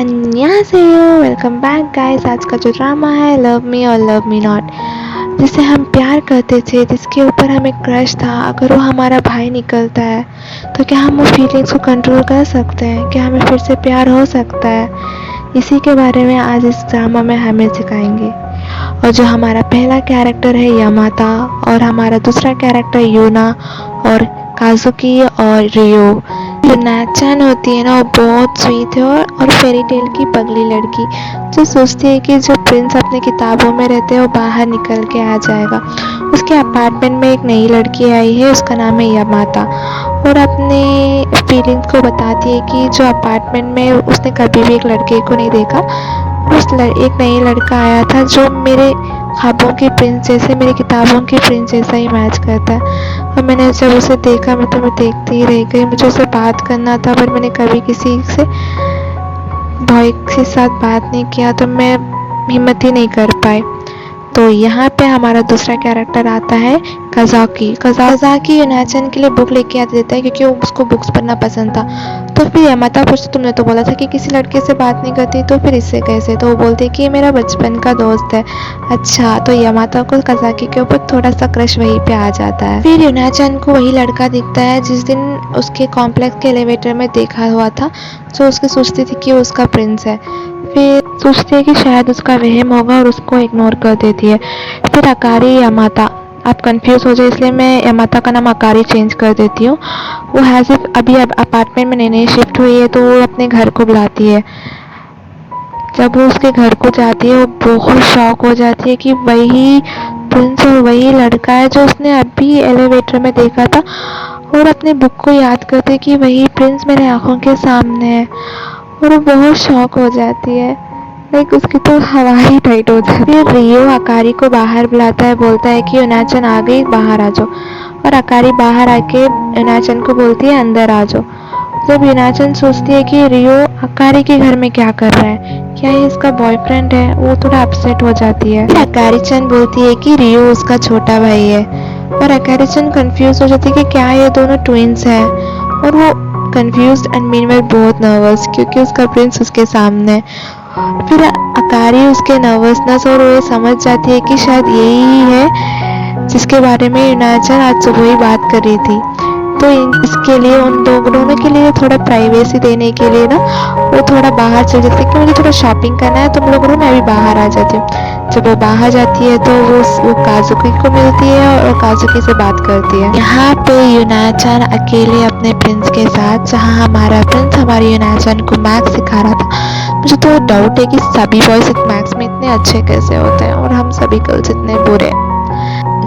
अन्यसेयो, welcome back guys. आज का जो ड्रामा है लव मी और लव मी नॉट, जिसे हम प्यार करते थे, जिसके ऊपर हमें क्रश था, अगर वो हमारा भाई निकलता है तो क्या हम वो फीलिंग्स को कंट्रोल कर सकते हैं? क्या हमें फिर से प्यार हो सकता है? इसी के बारे में आज इस ड्रामा में हमें सिखाएंगे। और जो हमारा पहला कैरेक्टर है यामाता और हमारा दूसरा कैरेक्टर यूना और काजुकी और रियो। जो नाचान होती है ना, वो बहुत स्वीट है और फेरी टेल की पगली लड़की जो सोचती है कि जो प्रिंस अपने किताबों में रहते हैं वो बाहर निकल के आ जाएगा। उसके अपार्टमेंट में एक नई लड़की आई है, उसका नाम है यामाता, और अपने फीलिंग्स को बताती है कि जो अपार्टमेंट में उसने कभी भी एक लड़के को नहीं देखा। एक नई लड़का आया था जो मेरे ख्वाबों के प्रिंस जैसे, मेरी किताबों के प्रिंस जैसा ही मैच करता है। और मैंने जब उसे देखा मैं देखती ही रह गई। मुझे उससे बात करना था पर मैंने कभी किसी से बॉय के साथ बात नहीं किया, तो मैं हिम्मत ही नहीं कर पाई। तो यहाँ पे हमारा दूसरा कैरेक्टर आता है काज़ाकी यूनाचन के लिए बुक लेके आता देता है क्योंकि उसको बुक्स पढ़ना पसंद था। तो फिर यामाता पूछती, तुमने तो बोला था कि किसी लड़के से बात नहीं करती, तो फिर इससे कैसे? तो वो बोलती है कि ये मेरा बचपन का दोस्त है। अच्छा, तो यामाता को काज़ाकी के ऊपर थोड़ा सा क्रश वहीं पे आ जाता है। फिर यूनाचन को वही लड़का दिखता है जिस दिन उसके कॉम्प्लेक्स के एलिवेटर में देखा हुआ था, जो उसकी सोचती थी कि वो उसका प्रिंस है। फिर सोचती है कि शायद उसका वहम होगा और उसको इग्नोर कर देती है। फिर अकारी यामाता, आप कंफ्यूज हो जाए इसलिए मैं यामाता का नाम अकारी चेंज कर देती हूँ। वो हैज़ इफ अभी अपार्टमेंट में नई शिफ्ट हुई है तो वो अपने घर को बुलाती है। जब वो उसके घर को जाती है वो बहुत शॉक हो जाती है कि वही प्रिंस और वही लड़का है जो उसने अभी एलिवेटर में देखा था, और अपने बुक को याद करते कि वही प्रिंस मेरे आंखों के सामने है। और वो बहुत शॉक हो जाती है, लाइक उसकी तो हवा ही टाइट हो जाती है। रियो अकारी को बाहर बुलाता है, बोलता है कि यूनाचन आ गई, बाहर आ जाओ। और अकारी बाहर आके यूनाचन को बोलती है अंदर आ जाओ। जब यूनाचन सोचती है कि रियो अकारी के घर में क्या कर रहा है, क्या ये इसका बॉयफ्रेंड है, वो थोड़ा अपसेट हो जाती है। अकारी-चन बोलती है कि रियो उसका छोटा भाई है, और अकारी-चन कंफ्यूज हो जाती है कि क्या ये दोनों ट्विंस हैं। और वो कंफ्यूज एंड मीनवाइल बहुत नर्वस क्योंकि उसका प्रिंस उसके सामने है। फिर अकारी उसके नर्वसनेस और वो समझ जाती है कि शायद यही है जिसके बारे में यूनाचन आज सुबह ही बात कर रही थी। तो इसके लिए उन दोनों के लिए थोड़ा प्राइवेसी देने के लिए ना वो थोड़ा बाहर चल जाती है कि मुझे थोड़ा शॉपिंग करना है, तुम लोग मैं अभी बाहर आ जाती हूँ। जब वो बाहर जाती है तो वो काजुकी को मिलती है और काजुकी से बात करती है। यहाँ पे यूनाचन अकेले अपने प्रिंस के साथ, जहाँ हमारा प्रिंस हमारी यूनाचन को मैथ्स सिखा रहा था। मुझे तो डाउट है कि सभी बॉयज मैथ्स में इतने अच्छे कैसे होते हैं और हम सभी गर्ल्स इतने बुरे।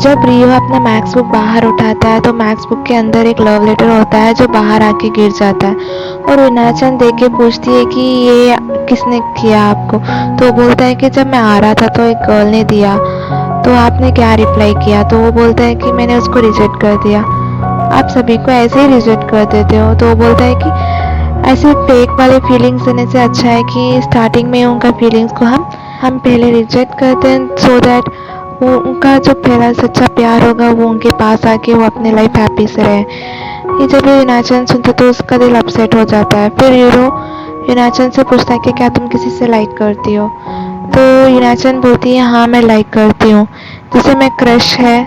जब रियो अपना मैथ्स बुक बाहर उठाता है तो मैथ्स बुक के अंदर एक लव लेटर होता है जो बाहर आके गिर जाता है। और यूनाचन देख के पूछती है कि ये किसने किया आपको? तो वो बोलता है कि जब मैं आ रहा था तो एक गर्ल ने दिया। तो आपने क्या रिप्लाई किया? तो वो बोलता है कि मैंने उसको रिजेक्ट कर दिया। आप सभी को ऐसे ही रिजेक्ट कर देते हो? तो वो बोलता है कि ऐसे फेक वाले फीलिंग्स देने से अच्छा है कि स्टार्टिंग में उनका फीलिंग्स को हम पहले रिजेक्ट करते हैं, सो दैट वो उनका जो पहला सच्चा प्यार होगा वो उनके पास आके वो अपने लाइफ हैप्पी से रहे। ये जब यूनाचन सुनता तो उसका दिल अपसेट हो जाता है। फिर यूनाचन से पूछता है कि क्या तुम किसी से लाइक करती हो? तो यूनाचन बोलती है हाँ मैं लाइक करती हूँ, जिसे मैं क्रश है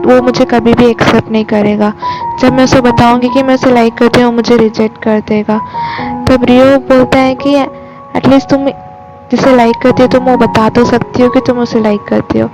वो मुझे कभी भी एक्सेप्ट नहीं करेगा। जब मैं उसे बताऊंगी कि मैं उसे लाइक करती हूँ मुझे रिजेक्ट कर देगा। तब रियो बोलता है कि एटलीस्ट तुम जिसे लाइक करती हो तुम वो बता तो सकती हो कि तुम उसे लाइक करती हो।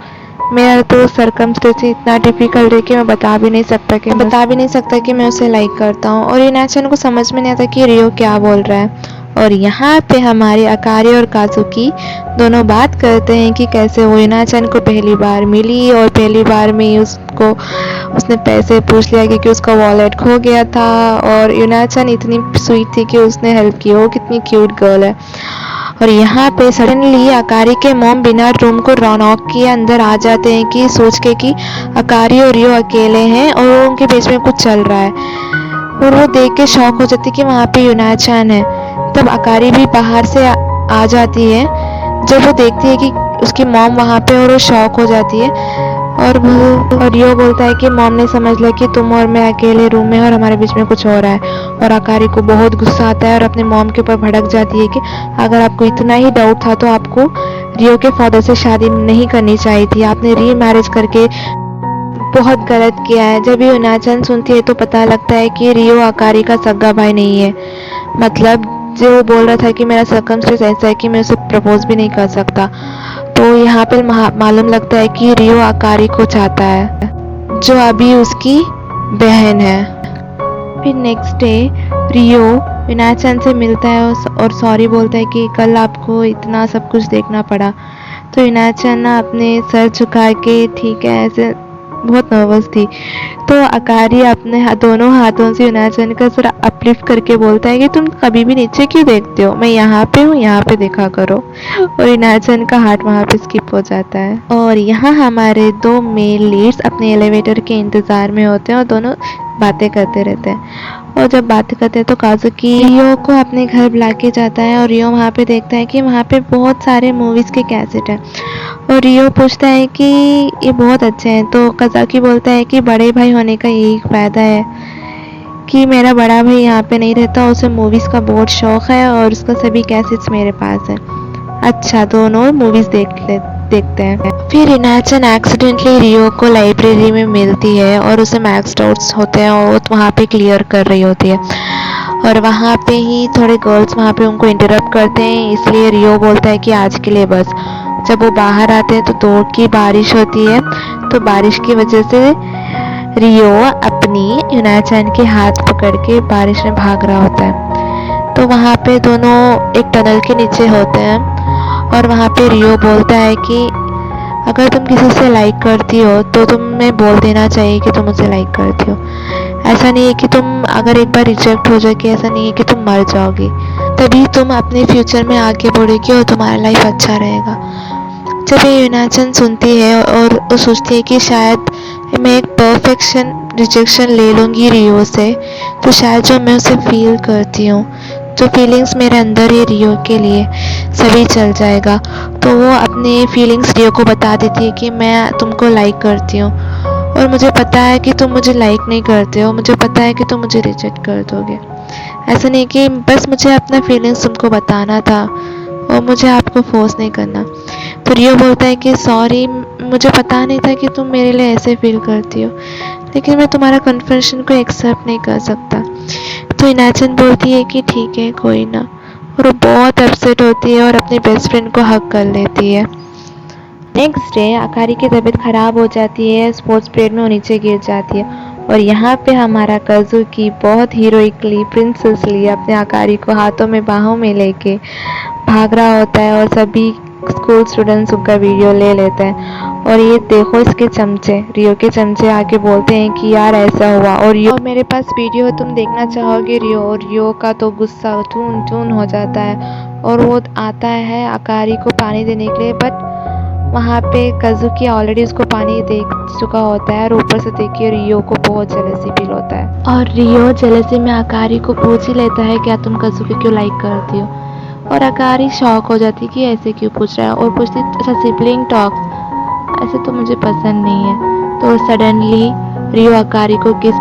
मेरा तो सरकमस्टेंस इतना डिफिकल्ट है कि मैं बता भी नहीं सकता कि मैं उसे लाइक करता हूँ। और यूनाचन को समझ में नहीं आता कि रियो क्या बोल रहा है। और यहाँ पे हमारे अकारी और काजुकी दोनों बात करते हैं कि कैसे वो यूनाचन को पहली बार मिली और पहली बार में ही उसने पैसे पूछ लिया क्योंकि उसका वॉलेट खो गया था। और यूनाचन इतनी स्वीट थी कि उसने हेल्प की, वो कितनी क्यूट गर्ल है। और यहाँ पे सडनली अकारी के मॉम बिना रूम को नॉक किए अंदर आ जाते हैं कि सोच के कि अकारी और रियो अकेले हैं और वो उनके बीच में कुछ चल रहा है। और वो देख के शॉक हो जाती है कि वहाँ पे यूनाचन है। तब अकारी भी बाहर से आ जाती है जब वो देखती है कि उसकी मॉम वहाँ पे, और वो शॉक हो जाती है। और रियो बोलता है कि मॉम ने समझ लिया कि तुम और मैं अकेले रूम में और हमारे बीच में कुछ हो रहा है। और अकारी को बहुत गुस्सा आता है और अपने मॉम के ऊपर भड़क जाती है कि अगर आपको इतना ही डाउट था तो आपको रियो के फादर से शादी नहीं करनी चाहिए थी, आपने री मैरिज करके बहुत गलत किया है। जब ये यूनाचन सुनती है तो पता लगता है कि रियो अकारी का सगा भाई नहीं है। मतलब जो वो बोल रहा था कि मेरा सर्कमस्टेंस ऐसा है कि मैं उसे प्रपोज भी नहीं कर सकता, तो यहाँ पे मालूम लगता है कि रियो अकारी को चाहता है जो अभी उसकी बहन है। फिर नेक्स्ट डे रियो यूनाचन से मिलता है और सॉरी बोलता है कि कल आपको इतना सब कुछ देखना पड़ा। तो यूनाचन ना अपने सर झुका के ठीक है ऐसे बहुत नर्वस थी। तो अकारी अपने दोनों हाथों से यूनाचन का सर अपलिफ्ट करके बोलता है कि तुम कभी भी नीचे क्यों देखते हो, मैं यहाँ पे हूँ, यहाँ पे देखा करो। और यूनाचन का हार्ट वहाँ पे स्किप हो जाता है। और यहाँ हमारे दो मेल लीड्स अपने एलिवेटर के इंतजार में होते हैं और दोनों बातें करते रहते हैं। और जब बातें करते हैं तो काजुकी रियो को अपने घर बुला के जाता है और रियो वहाँ पे देखता है कि वहाँ पे बहुत सारे मूवीज़ के कैसेट हैं। और रियो पूछता है कि ये बहुत अच्छे हैं, तो काजुकी बोलता है कि बड़े भाई होने का यही फ़ायदा है कि मेरा बड़ा भाई यहाँ पे नहीं रहता, उसे मूवीज़ का बहुत शौक़ है और उसका सभी कैसेट्स मेरे पास है। अच्छा, दोनों मूवीज़ देखते हैं। फिर यूनाचन एक्सीडेंटली रियो को लाइब्रेरी में मिलती है और उसे मैथ्स डाउट्स होते हैं और वो वहाँ पे क्लियर कर रही होती है। और वहाँ पे ही थोड़े गर्ल्स वहाँ पे उनको इंटरप्ट करते हैं, इसलिए रियो बोलता है कि आज के लिए बस। जब वो बाहर आते हैं तो जोर की बारिश होती है, तो बारिश की वजह से रियो अपनी यूनाचन के हाथ पकड़ के बारिश में भाग रहा होता है। तो वहाँ पे दोनों एक टनल के नीचे होते हैं और वहाँ पे रियो बोलता है कि अगर तुम किसी से लाइक करती हो तो तुम्हें बोल देना चाहिए कि तुम उसे लाइक करती हो। ऐसा नहीं है कि तुम अगर एक बार रिजेक्ट हो जाओगी, ऐसा नहीं है कि तुम मर जाओगी, तभी तुम अपने फ्यूचर में आगे बढ़ोगी और तुम्हारा लाइफ अच्छा रहेगा। जब ये यूनाचन सुनती है और वो सोचती है कि शायद मैं एक परफेक्शन रिजेक्शन ले लूँगी रियो से, तो शायद जो मैं उसे फील करती हूँ, जो फीलिंग्स मेरे अंदर है रियो के लिए, सभी चल जाएगा। तो वो अपने फीलिंग्स रियो को बता देती है कि मैं तुमको लाइक करती हूँ और मुझे पता है कि तुम मुझे लाइक नहीं करते हो, मुझे पता है कि तुम मुझे रिजेक्ट कर दोगे। ऐसा नहीं कि बस मुझे अपना फीलिंग्स तुमको बताना था और मुझे आपको फोर्स नहीं करना। तो रियो बोलता है कि सॉरी, मुझे पता नहीं था कि तुम मेरे लिए ऐसे फील करती हो, लेकिन मैं तुम्हारा कन्फेशन को एक्सेप्ट नहीं कर सकता। तो यूनाचन बोलती है कि ठीक है, कोई ना, और वो बहुत अपसेट होती है और अपने बेस्ट फ्रेंड को हग कर लेती है। नेक्स्ट डे अकारी की तबीयत ख़राब हो जाती है, स्पोर्ट्स पीरियड में वो नीचे गिर जाती है और यहाँ पे हमारा काजुकी बहुत हीरोइकली प्रिंसेसली अपने अकारी को हाथों में बाहों में लेके भाग रहा होता है और सभी स्कूल स्टूडेंट्स उनका वीडियो ले लेते हैं। और ये देखो इसके चमचे, रियो के चमचे आके बोलते हैं कि यार ऐसा हुआ और रियो मेरे पास वीडियो तुम देखना चाहोगे रियो। और रियो का तो गुस्सा टून टून हो जाता है और वो आता है अकारी को पानी देने के लिए, बट वहाँ पे काजुकी ऑलरेडी उसको पानी दे चुका होता है और ऊपर से देखिए रियो को बहुत जेलसी फील होता है और रियो जेलसी में अकारी को पूछ ही लेता है क्या तुम काजुकी क्यों लाइक करती हो। और अकारी शॉक हो जाती कि ऐसे क्यों पूछ रहा है और पूछती अच्छा सिबलिंग टॉक्स, ऐसे तो मुझे पसंद नहीं है। तो सडनली रियो अकारी को किस